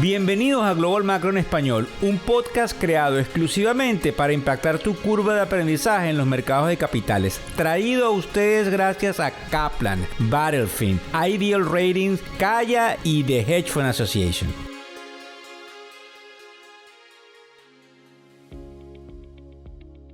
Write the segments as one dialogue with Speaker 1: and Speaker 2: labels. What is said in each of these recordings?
Speaker 1: Bienvenidos a Global Macro en Español, un podcast creado exclusivamente para impactar tu curva de aprendizaje en los mercados de capitales. Traído a ustedes gracias a Kaplan, Battlefield, Ideal Ratings, Kaya y The Hedge Fund Association.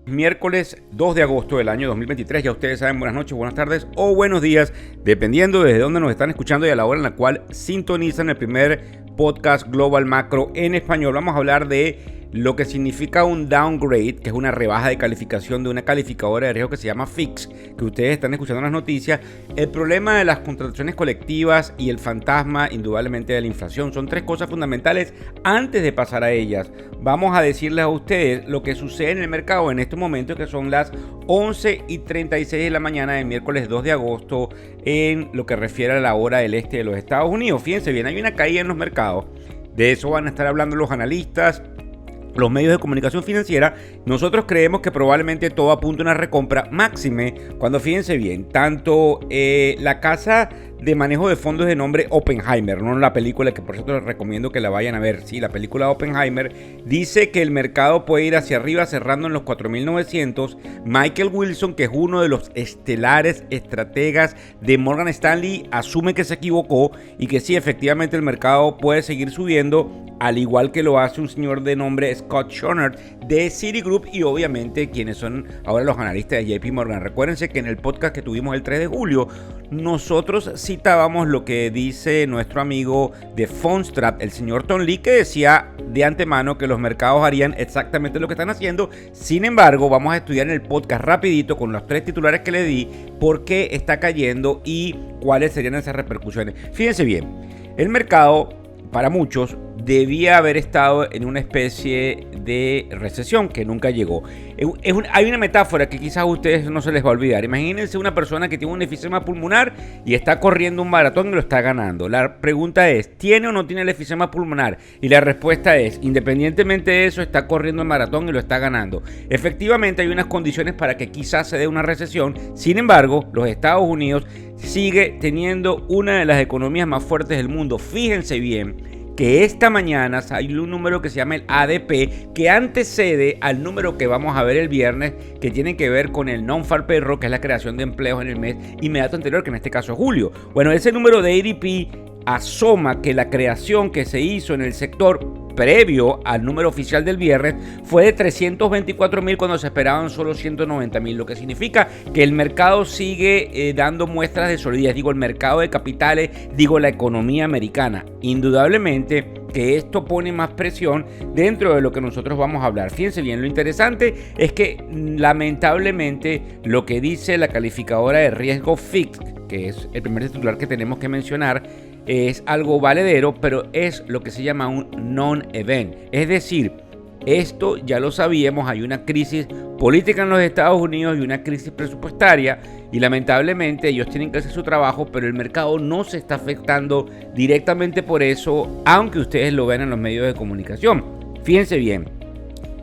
Speaker 1: Miércoles 2 de agosto del año 2023, ya ustedes saben, buenas noches, buenas tardes o buenos días, dependiendo desde dónde nos están escuchando y a la hora en la cual sintonizan el primer podcast Global Macro en español. Vamos a hablar de lo que significa un downgrade, que es una rebaja de calificación de una calificadora de riesgo que se llama Fitch, que ustedes están escuchando en las noticias. El problema de las contrataciones colectivas y el fantasma, indudablemente, de la inflación. Son tres cosas fundamentales. Antes de pasar a ellas, vamos a decirles a ustedes lo que sucede en el mercado en este momento, que son las 11:36 de la mañana del miércoles 2 de agosto en lo que refiere a la hora del este de los Estados Unidos. Fíjense bien, hay una caída en los mercados. De eso van a estar hablando los analistas, los medios de comunicación financiera. Nosotros creemos que probablemente todo apunta a una recompra máxime cuando, fíjense bien, tanto la casa de manejo de fondos de nombre Oppenheimer, no la película, que por cierto les recomiendo que la vayan a ver, sí, la película Oppenheimer, dice que el mercado puede ir hacia arriba cerrando en los 4.900. Michael Wilson, que es uno de los estelares estrategas de Morgan Stanley, asume que se equivocó y que sí, efectivamente el mercado puede seguir subiendo, al igual que lo hace un señor de nombre Scott Schoenert de Citigroup y obviamente quienes son ahora los analistas de JP Morgan. Recuérdense que en el podcast que tuvimos el 3 de julio, nosotros citábamos lo que dice nuestro amigo de Fundstrat, el señor Tom Lee, que decía de antemano que los mercados harían exactamente lo que están haciendo. Sin embargo, vamos a estudiar en el podcast rapidito con los tres titulares que le di, por qué está cayendo y cuáles serían esas repercusiones. Fíjense bien, el mercado, para muchos, debía haber estado en una especie de recesión que nunca llegó. Hay una metáfora que quizás a ustedes no se les va a olvidar. Imagínense una persona que tiene un enfisema pulmonar y está corriendo un maratón y lo está ganando. La pregunta es, ¿tiene o no tiene el enfisema pulmonar? Y la respuesta es, independientemente de eso, está corriendo el maratón y lo está ganando. Efectivamente, hay unas condiciones para que quizás se dé una recesión. Sin embargo, los Estados Unidos sigue teniendo una de las economías más fuertes del mundo. Fíjense bien que esta mañana salió un número que se llama el ADP, que antecede al número que vamos a ver el viernes, que tiene que ver con el non-farm payroll, que es la creación de empleos en el mes inmediato anterior, que en este caso es julio. Bueno, ese número de ADP asoma que la creación que se hizo en el sector previo al número oficial del viernes fue de 324.000 cuando se esperaban solo 190.000, lo que significa que el mercado sigue dando muestras de solidez. Digo, el mercado de capitales, digo, la economía americana. Indudablemente que esto pone más presión dentro de lo que nosotros vamos a hablar. Fíjense bien, lo interesante es que lamentablemente lo que dice la calificadora de riesgo Fitch, que es el primer titular que tenemos que mencionar, es algo valedero, pero es lo que se llama un non-event. Es decir, esto ya lo sabíamos, hay una crisis política en los Estados Unidos y una crisis presupuestaria y lamentablemente ellos tienen que hacer su trabajo, pero el mercado no se está afectando directamente por eso, aunque ustedes lo vean en los medios de comunicación. Fíjense bien,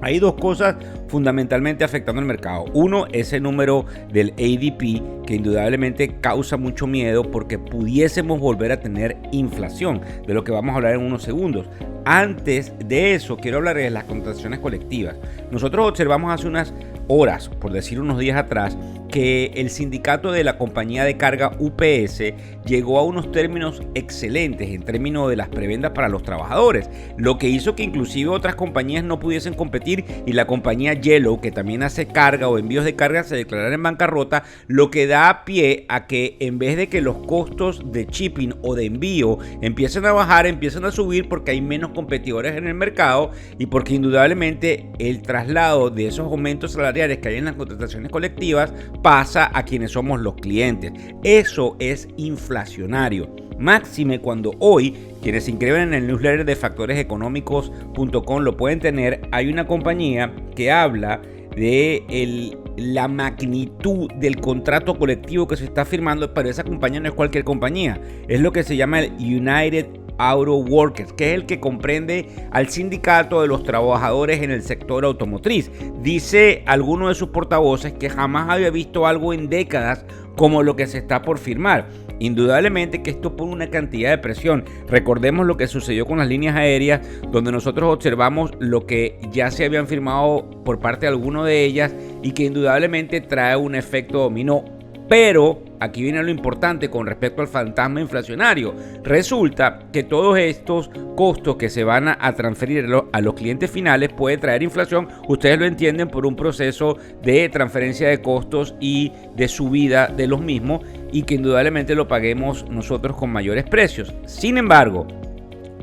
Speaker 1: hay dos cosas fundamentalmente afectando el mercado. Uno, ese número del ADP, que indudablemente causa mucho miedo porque pudiésemos volver a tener inflación, de lo que vamos a hablar en unos segundos. Antes de eso, quiero hablar de las contrataciones colectivas. Nosotros observamos hace unas horas, por decir unos días atrás, que el sindicato de la compañía de carga UPS llegó a unos términos excelentes en términos de las prebendas para los trabajadores, lo que hizo que inclusive otras compañías no pudiesen competir y la compañía Yellow, que también hace carga o envíos de carga, se declarara en bancarrota, lo que da pie a que en vez de que los costos de shipping o de envío empiecen a bajar, empiezan a subir porque hay menos competidores en el mercado y porque indudablemente el traslado de esos aumentos salariales que hay en las contrataciones colectivas pasa a quienes somos los clientes. Eso es inflacionario. Máxime cuando hoy, quienes se inscriben en el newsletter de factoreseconómicos.com lo pueden tener, hay una compañía que habla de la magnitud del contrato colectivo que se está firmando, pero esa compañía no es cualquier compañía, es lo que se llama el United Auto Workers, que es el que comprende al sindicato de los trabajadores en el sector automotriz. Dice alguno de sus portavoces que jamás había visto algo en décadas como lo que se está por firmar. Indudablemente que esto pone una cantidad de presión. Recordemos lo que sucedió con las líneas aéreas, donde nosotros observamos lo que ya se habían firmado por parte de alguno de ellas y que indudablemente trae un efecto dominó. Pero aquí viene lo importante con respecto al fantasma inflacionario. Resulta que todos estos costos que se van a transferir a los clientes finales puede traer inflación. Ustedes lo entienden por un proceso de transferencia de costos y de subida de los mismos y que indudablemente lo paguemos nosotros con mayores precios. Sin embargo,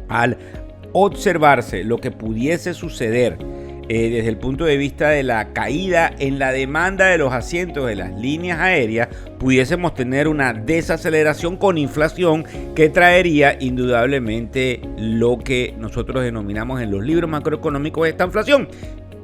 Speaker 1: al observarse lo que pudiese suceder desde el punto de vista de la caída en la demanda de los asientos de las líneas aéreas, pudiésemos tener una desaceleración con inflación que traería indudablemente lo que nosotros denominamos en los libros macroeconómicos esta inflación.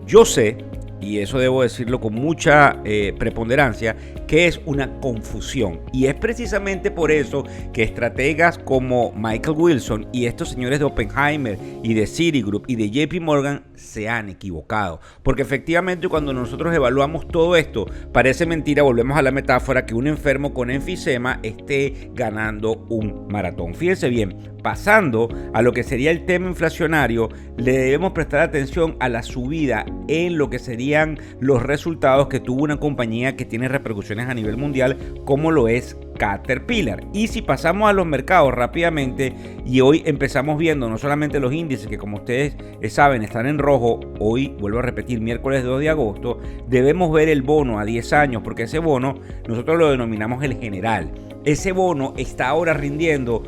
Speaker 1: Yo sé, y eso debo decirlo con mucha preponderancia, que es una confusión. Y es precisamente por eso que estrategas como Michael Wilson y estos señores de Oppenheimer y de Citigroup y de JP Morgan se han equivocado. Porque efectivamente cuando nosotros evaluamos todo esto, parece mentira, volvemos a la metáfora, que un enfermo con enfisema esté ganando un maratón. Fíjense bien, pasando a lo que sería el tema inflacionario, le debemos prestar atención a la subida en lo que serían los resultados que tuvo una compañía que tiene repercusiones a nivel mundial, como lo es Caterpillar. Y si pasamos a los mercados rápidamente, y hoy empezamos viendo no solamente los índices que, como ustedes saben, están en rojo, hoy vuelvo a repetir, miércoles 2 de agosto, debemos ver el bono a 10 años, porque ese bono nosotros lo denominamos el general. Ese bono está ahora rindiendo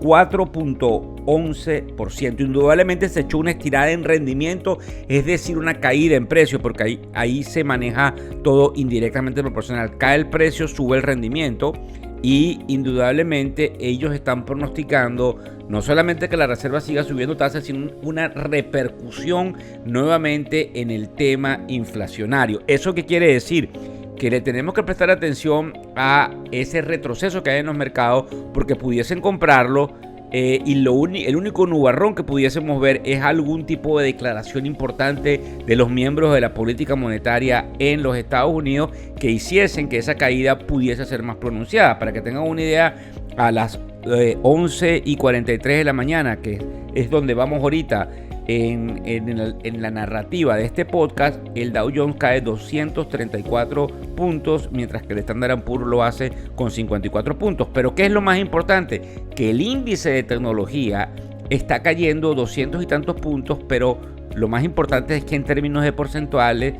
Speaker 1: 4.11%. Indudablemente se echó una estirada en rendimiento, es decir, una caída en precio, porque ahí se maneja todo indirectamente proporcional. Cae el precio, sube el rendimiento, y indudablemente ellos están pronosticando no solamente que la reserva siga subiendo tasas, sino una repercusión nuevamente en el tema inflacionario. ¿Eso qué quiere decir? Que le tenemos que prestar atención a ese retroceso que hay en los mercados, porque pudiesen comprarlo y el único nubarrón que pudiésemos ver es algún tipo de declaración importante de los miembros de la política monetaria en los Estados Unidos que hiciesen que esa caída pudiese ser más pronunciada. Para que tengan una idea, a las 11:43 de la mañana, que es donde vamos ahorita, en la narrativa de este podcast, el Dow Jones cae 234 puntos, mientras que el Standard & Poor's lo hace con 54 puntos. Pero ¿qué es lo más importante? Que el índice de tecnología está cayendo 200 y tantos puntos, pero lo más importante es que en términos de porcentuales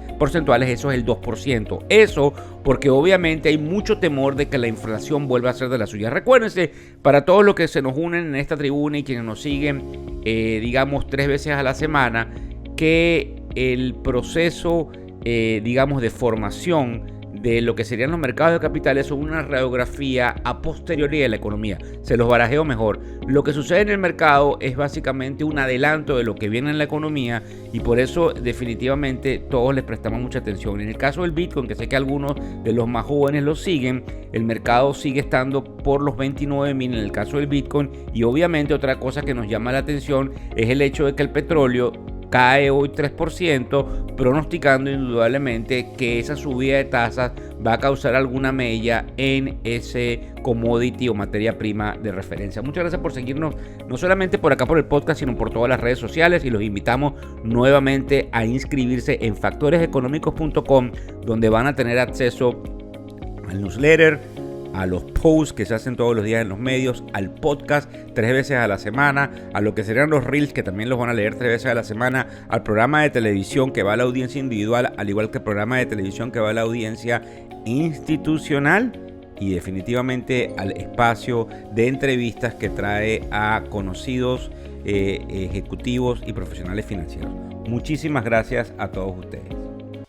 Speaker 1: eso es el 2%. Eso porque obviamente hay mucho temor de que la inflación vuelva a ser de la suya. Recuérdense, para todos los que se nos unen en esta tribuna y quienes nos siguen, digamos, 3 veces a la semana, que el proceso, digamos, de formación de lo que serían los mercados de capitales son una radiografía a posteriori de la economía. Se los barajeo mejor. Lo que sucede en el mercado es básicamente un adelanto de lo que viene en la economía, y por eso definitivamente todos les prestamos mucha atención. En el caso del Bitcoin, que sé que algunos de los más jóvenes lo siguen, el mercado sigue estando por los 29.000 en el caso del Bitcoin, y obviamente otra cosa que nos llama la atención es el hecho de que el petróleo cae hoy 3%, pronosticando indudablemente que esa subida de tasas va a causar alguna mella en ese commodity o materia prima de referencia. Muchas gracias por seguirnos, no solamente por acá por el podcast, sino por todas las redes sociales, y los invitamos nuevamente a inscribirse en factoreseconómicos.com, donde van a tener acceso al newsletter, a los posts que se hacen todos los días en los medios, al podcast 3 veces a la semana, a lo que serían los reels, que también los van a leer 3 veces a la semana, al programa de televisión que va a la audiencia individual, al igual que el programa de televisión que va a la audiencia institucional, y definitivamente al espacio de entrevistas que trae a conocidos ejecutivos y profesionales financieros. Muchísimas gracias a todos ustedes.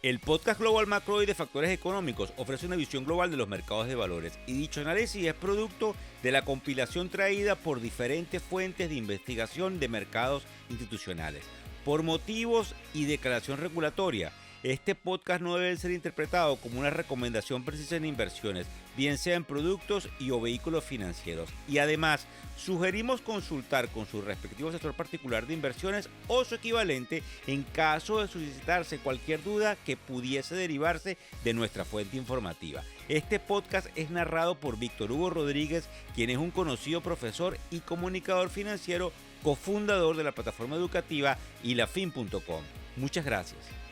Speaker 1: El podcast Global Macro y de Factores Económicos ofrece una visión global de los mercados de valores, y dicho análisis es producto de la compilación traída por diferentes fuentes de investigación de mercados institucionales. Por motivos y declaración regulatoria, Este podcast no debe ser interpretado como una recomendación precisa en inversiones, bien sea en productos y o vehículos financieros. Y además, sugerimos consultar con su respectivo asesor particular de inversiones o su equivalente en caso de suscitarse cualquier duda que pudiese derivarse de nuestra fuente informativa. Este podcast es narrado por Víctor Hugo Rodríguez, quien es un conocido profesor y comunicador financiero, cofundador de la plataforma educativa ilafin.com. Muchas gracias.